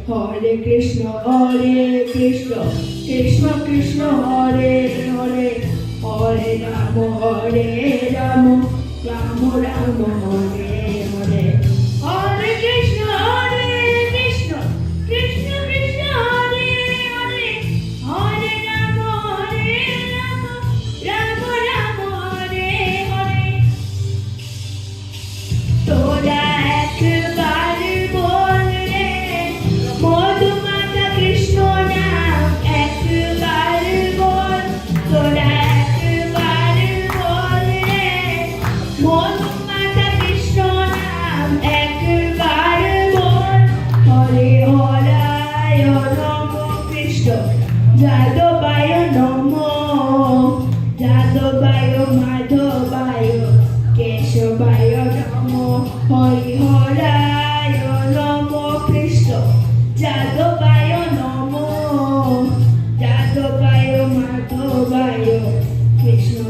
হরে কৃষ্ণ কৃষ্ণ কৃষ্ণ হরে হরে হরে রাম রাম রাম হরে হরে হরে কৃষ্ণ কৃষ্ণ কৃষ্ণ কৃষ্ণ হরে হরে হরে রাম রাম রাম হরে হরে তোরা একবার বল রে মধুমাতা কৃষ্ণ নাম একবার বল তোরা একবার বল রে মধুমাতা কৃষ্ণ নাম একবার বল হরে হরায় নম কৃষ্ণ যাদবায় নম যাদবায় মাধবায় কেশবায় নম হরি হরায় নম কৃষ্ণ যাদবায় নম যাদবায় মাধবায় কৃষ্ণ